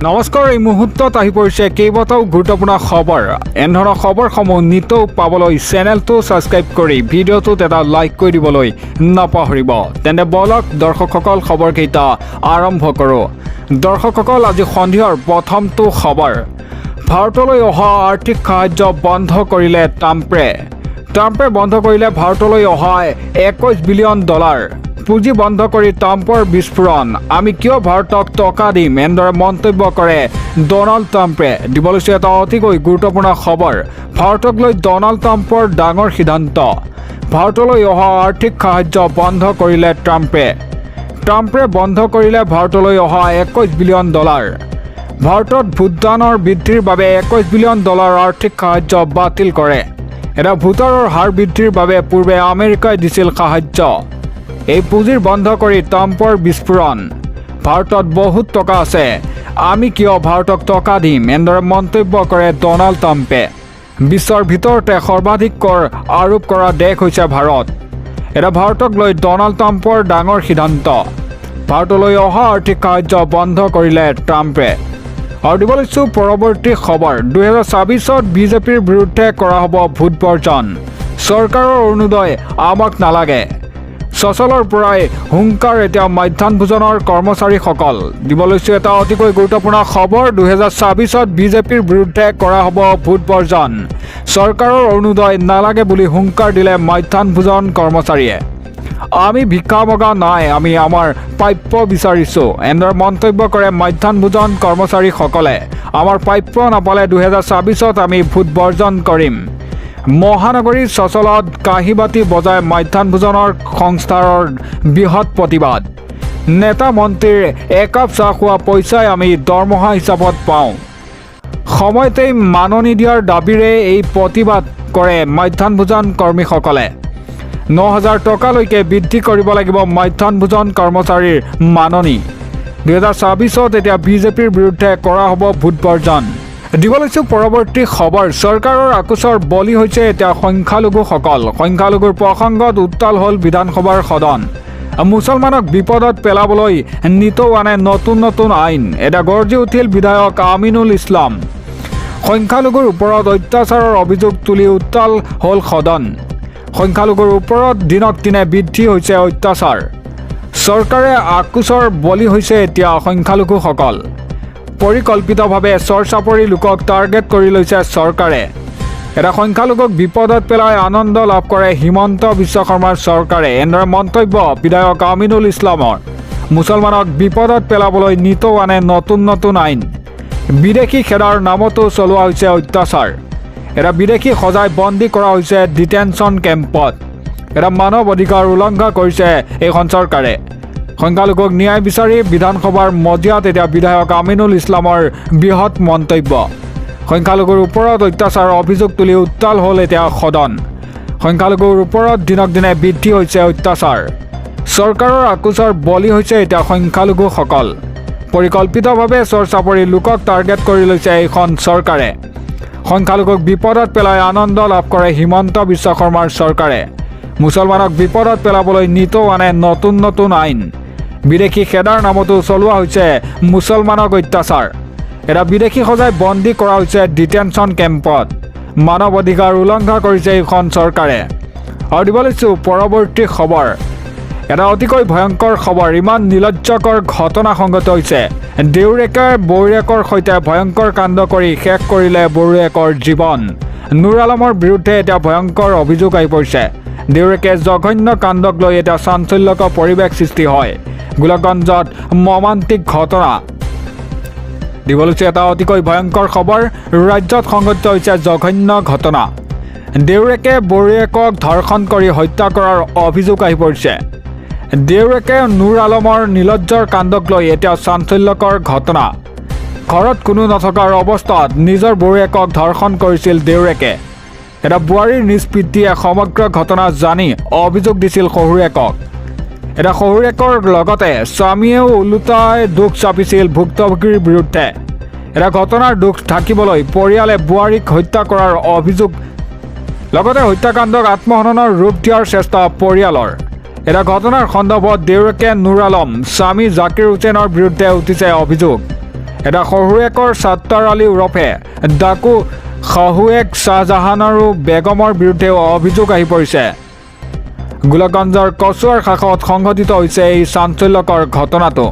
নমস্কাৰ, এই মুহূৰ্তত আহি পৰিছে কেইবাটাও গুৰুত্বপূৰ্ণ খবৰ। এনেধৰণৰ খবৰসমূহ নিতৌ পাবলৈ চেনেলটো ছাবস্ক্ৰাইব কৰি ভিডিঅ'টোত এটা লাইক কৰি দিবলৈ নাপাহৰিব। তেন্তে বলক দৰ্শকসকল, খবৰকেইটা আৰম্ভ কৰোঁ। দৰ্শকসকল, আজি সন্ধিয়াৰ প্ৰথমটো খবৰ। ভাৰতলৈ অহা আৰ্থিক সাহায্য বন্ধ কৰিলে ট্ৰাম্পে। ট্ৰাম্পে বন্ধ কৰিলে ভাৰতলৈ অহা $21 বিলিয়ন। পুঁজি বন্ধ কৰি ট্ৰাম্পৰ বিস্ফোৰণ। আমি কিয় ভাৰতক টকা দিম, এনেদৰে মন্তব্য কৰে ডনাল্ড ট্ৰাম্পে। দিব লৈছে এটা অতিকৈ গুৰুত্বপূৰ্ণ খবৰ। ভাৰতক লৈ ডনাল্ড ট্ৰাম্পৰ ডাঙৰ সিদ্ধান্ত। ভাৰতলৈ অহা আৰ্থিক সাহায্য বন্ধ কৰিলে ট্ৰাম্পে। ট্ৰাম্পে বন্ধ কৰিলে ভাৰতলৈ অহা $21 বিলিয়ন। ভাৰতত ভোটদানৰ বৃদ্ধিৰ বাবে $21 বিলিয়ন আৰ্থিক সাহায্য বাতিল কৰে। এটা ভোটাৰৰ হাৰ বৃদ্ধিৰ বাবে পূৰ্বে আমেৰিকাই দিছিল সাহায্য। এই পুঁজিৰ বন্ধ কৰি ট্ৰাম্পৰ বিস্ফোৰণ। ভাৰতত বহুত টকা আছে, আমি কিয় ভাৰতক টকা দিম, এনেদৰে মন্তব্য কৰে ডনাল্ড ট্ৰাম্পে। বিশ্বৰ ভিতৰতে সৰ্বাধিক কৰ আৰোপ কৰা দেশ হৈছে ভাৰত। এটা ভাৰতক লৈ ডনাল্ড ট্ৰাম্পৰ ডাঙৰ সিদ্ধান্ত। ভাৰতলৈ অহা আৰ্থিক সাহায্য বন্ধ কৰিলে ট্ৰাম্পে। আৰু দিব লৈছোঁ পৰৱৰ্তী খবৰ। 2024 বিজেপিৰ বিৰুদ্ধে কৰা হ'ব ভোট বৰ্জন। চৰকাৰৰ অৰুণোদয় আমাক নালাগে। সচলৰ পৰাই হুংকাৰ এতিয়া মধ্যাহ্ন ভোজনৰ কৰ্মচাৰীসকল। দিব লৈছোঁ এটা অতিকৈ গুৰুত্বপূৰ্ণ খবৰ। 2024 বিজেপিৰ বিৰুদ্ধে কৰা হ'ব ভোট বৰ্জন। চৰকাৰৰ অৰুণোদয় নালাগে বুলি হুংকাৰ দিলে মধ্যাহ্ন ভোজন কৰ্মচাৰীয়ে। আমি ভিক্ষা মগা নাই, আমি আমাৰ প্ৰাপ্য বিচাৰিছোঁ, এনেদৰে মন্তব্য কৰে মধ্যাহ্ন ভোজন কৰ্মচাৰীসকলে। আমাৰ প্ৰাপ্য নাপালে 2024 আমি ভোট বৰ্জন কৰিম। মহানগৰীৰ সচলত কাঁহী বাতি বজাই মধ্যাহ্ন ভোজনৰ সংস্থাৰ বৃহৎ প্ৰতিবাদ। নেতা মন্ত্ৰীৰ একাপ চাহ খোৱা পইচাই আমি দৰমহা হিচাপত পাওঁ। সময়তেই মাননি দিয়াৰ দাবীৰে এই প্ৰতিবাদ কৰে মধ্যাহ্ন ভোজন কৰ্মীসকলে। 9,000 টকালৈকে বৃদ্ধি কৰিব লাগিব মধ্যাহ্ন ভোজন কৰ্মচাৰীৰ মাননি। 2024 এতিয়া বিজেপিৰ বিৰুদ্ধে কৰা হ'ব ভোট বৰ্জন। দিব লৈছোঁ পৰৱৰ্তী খবৰ। চৰকাৰৰ আকোচৰ বলি হৈছে এতিয়া সংখ্যালঘুসকল। সংখ্যালঘুৰ প্ৰসংগত উত্তাল হ'ল বিধানসভাৰ সদন। মুছলমানক বিপদত পেলাবলৈ নিতৌ আনে নতুন নতুন আইন। এটা গৰ্জি উঠিল বিধায়ক আমিনুল ইছলাম। সংখ্যালঘুৰ ওপৰত অত্যাচাৰৰ অভিযোগ তুলি উত্তাল হ'ল সদন। সংখ্যালঘুৰ ওপৰত দিনক দিনে বৃদ্ধি হৈছে অত্যাচাৰ। চৰকাৰে আকোচৰ বলি হৈছে এতিয়া সংখ্যালঘুসকল। পৰিকল্পিতভাৱে চৰ চাপৰি লোকক টাৰ্গেট কৰি লৈছে চৰকাৰে। এটা সংখ্যালঘুক বিপদত পেলাই আনন্দ লাভ কৰে হিমন্ত বিশ্ব শৰ্মাৰ চৰকাৰে, এনেদৰে মন্তব্য বিধায়ক আমিনুল ইছলামৰ। মুছলমানক বিপদত পেলাবলৈ নিতৌ আনে নতুন নতুন আইন। বিদেশী খেদাৰ নামতো চলোৱা হৈছে অত্যাচাৰ। এটা বিদেশী সজাই বন্দী কৰা হৈছে ডিটেনশ্যন কেম্পত। এটা মানৱ অধিকাৰ উলংঘা কৰিছে এইখন চৰকাৰে। সংখ্যালঘুক ন্যায় বিচাৰি বিধানসভাৰ মজিয়াত এতিয়া বিধায়ক আমিনুল ইছলামৰ বৃহৎ মন্তব্য। সংখ্যালঘুৰ ওপৰত অত্যাচাৰৰ অভিযোগ তুলি উত্তাল হ'ল এতিয়া সদন। সংখ্যালঘুৰ ওপৰত দিনক দিনে বৃদ্ধি হৈছে অত্যাচাৰ। চৰকাৰৰ আকোচৰ বলি হৈছে এতিয়া সংখ্যালঘুসকল। পৰিকল্পিতভাৱে চৰ চাপৰি লোকক টাৰ্গেট কৰি লৈছে এইখন চৰকাৰে। সংখ্যালঘুক বিপদত পেলাই আনন্দ লাভ কৰে হিমন্ত বিশ্ব শৰ্মাৰ চৰকাৰে। মুছলমানক বিপদত পেলাবলৈ নিতৌ আনে নতুন নতুন আইন। বিদেশী খেদাৰ নামতো চলোৱা হৈছে মুছলমানক অত্যাচাৰ। এটা বিদেশী সজাই বন্দী কৰা হৈছে ডিটেনশ্যন কেম্পত। মানৱ অধিকাৰ উলংঘা কৰিছে এইখন চৰকাৰে। আৰু দিব লৈছোঁ পৰৱৰ্তী খবৰ। এটা অতিকৈ ভয়ংকৰ খবৰ। ইমান নিলজ্জকৰ ঘটনা সংঘটিত হৈছে। দেউৰেকে বৌৰেকৰ সৈতে ভয়ংকৰ কাণ্ড কৰি শেষ কৰিলে বৌৰেকৰ জীৱন। নুৰ আলমৰ বিৰুদ্ধে এতিয়া ভয়ংকৰ অভিযোগ আহি পৰিছে। দেউৰেকে জঘন্য কাণ্ডক লৈ এতিয়া চাঞ্চল্যকৰ পৰিৱেশ সৃষ্টি হয়। গোলকগঞ্জত মৰ্মান্তিক ঘটনা। দিব লৈছোঁ এটা অতিকৈ ভয়ংকৰ খবৰ। ৰাজ্যত সংঘটিত হৈছে জঘন্য ঘটনা। দেউৰেকে বৌৰেকক ধৰ্ষণ কৰি হত্যা কৰাৰ অভিযোগ আহি পৰিছে। দেউৰেকে নুৰ আলমৰ নিলজ্জৰ কাণ্ডক লৈ এতিয়া চাঞ্চল্যকৰ ঘটনা। ঘৰত কোনো নথকাৰ অৱস্থাত নিজৰ বৌৰেকক ধৰ্ষণ কৰিছিল দেউৰেকে। এটা বোৱাৰীৰ নিজ পিতৃয়ে সমগ্ৰ ঘটনা জানি অভিযোগ দিছিল শহুৰেকক। এটা শহুৰেকৰ লগতে স্বামীয়েও ওলোটাই দুখ চাপিছিল ভুক্তভোগীৰ বিৰুদ্ধে। এটা ঘটনাৰ দুখ ঢাকিবলৈ পৰিয়ালে বোৱাৰীক হত্যা কৰাৰ অভিযোগ, লগতে হত্যাকাণ্ডক আত্মহননৰ ৰূপ দিয়াৰ চেষ্টা পৰিয়ালৰ। এটা ঘটনাৰ সন্দৰ্ভত দেউৰেকে নুৰ আলম স্বামী জাকিৰ হুছেইনৰ বিৰুদ্ধে উঠিছে অভিযোগ। এটা শহুৱেকৰ ছাত্তাৰ আলী ওৰফে ডাকু শাহুৱেক শ্বাহজাহান আৰু বেগমৰ বিৰুদ্ধে অভিযোগ আহি পৰিছে। গোলাগঞ্জৰ কচুৱাৰ কাষত সংঘটিত হৈছে এই চাঞ্চল্যকৰ ঘটনাটো।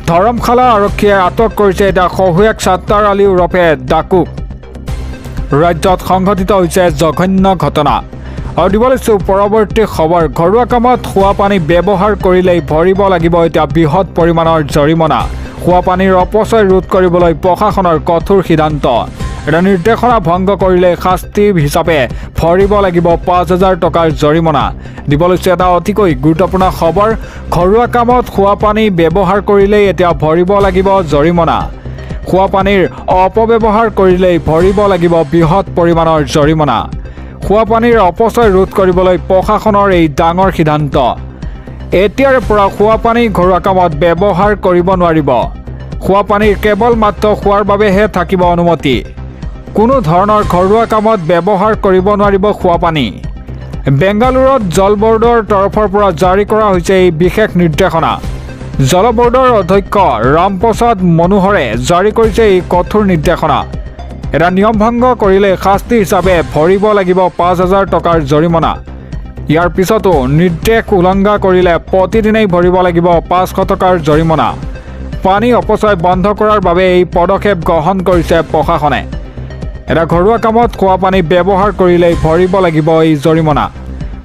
ধৰমশালা আৰক্ষীয়ে আটক কৰিছে এটা শহুৱেক ছাত্তাৰ আলী ওৰফে ডাকুক। ৰাজ্যত সংঘটিত হৈছে জঘন্য ঘটনা। আৰু দিব লৈছোঁ পৰৱৰ্তী খবৰ। ঘৰুৱা কামত খোৱা পানী ব্যৱহাৰ কৰিলেই ভৰিব লাগিব এতিয়া বৃহৎ পৰিমাণৰ জৰিমনা। খোৱা পানীৰ অপচয় ৰোধ কৰিবলৈ প্ৰশাসনৰ কঠোৰ সিদ্ধান্ত। এটা নিৰ্দেশনা ভংগ কৰিলে শাস্তি হিচাপে ভৰিব লাগিব ৫,০০০ টকাৰ জৰিমনা। দিব লৈছোঁ এটা অতিকৈ গুৰুত্বপূৰ্ণ খবৰ। ঘৰুৱা কামত খোৱা পানী ব্যৱহাৰ কৰিলেই এতিয়া ভৰিব লাগিব জৰিমনা। খোৱা পানীৰ অপব্যৱহাৰ কৰিলেই ভৰিব লাগিব বৃহৎ পৰিমাণৰ জৰিমনা। খোৱা পানীৰ অপচয় ৰোধ কৰিবলৈ প্ৰশাসনৰ এই ডাঙৰ সিদ্ধান্ত। এতিয়াৰে পৰা খোৱা পানী ঘৰুৱা কামত ব্যৱহাৰ কৰিব নোৱাৰিব। খোৱা পানীৰ কেৱল মাত্ৰ খোৱাৰ বাবেহে থাকিব অনুমতি। কোনো ধৰণৰ ঘৰুৱা কামত ব্যৱহাৰ কৰিব নোৱাৰিব খোৱা পানী। বেংগালুৰুত জল বৰ্ডৰ তৰফৰ পৰা জাৰি কৰা হৈছে এই বিশেষ নিৰ্দেশনা। জল বৰ্ডৰ অধ্যক্ষ ৰামপ্ৰসাদ মনোহৰে জাৰি কৰিছে এই কঠোৰ নিৰ্দেশনা। এটা নিয়ম ভংগ কৰিলে শাস্তি হিচাপে ভৰিব লাগিব ৫,০০০ টকাৰ জৰিমনা। ইয়াৰ পিছতো নিৰ্দেশ উলংঘা কৰিলে প্ৰতিদিনেই ভৰিব লাগিব ৫০০ টকাৰ জৰিমনা। পানী অপচয় বন্ধ কৰাৰ বাবে এই পদক্ষেপ গ্ৰহণ কৰিছে প্ৰশাসনে। এটা ঘৰুৱা কামত খোৱা পানী ব্যৱহাৰ কৰিলেই ভৰিব লাগিব এই জৰিমনা।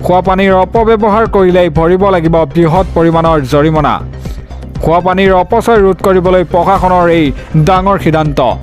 খোৱা পানীৰ অপব্যৱহাৰ কৰিলেই ভৰিব লাগিব বৃহৎ পৰিমাণৰ জৰিমনা। খোৱা পানীৰ অপচয় ৰোধ কৰিবলৈ প্ৰশাসনৰ এই ডাঙৰ সিদ্ধান্ত।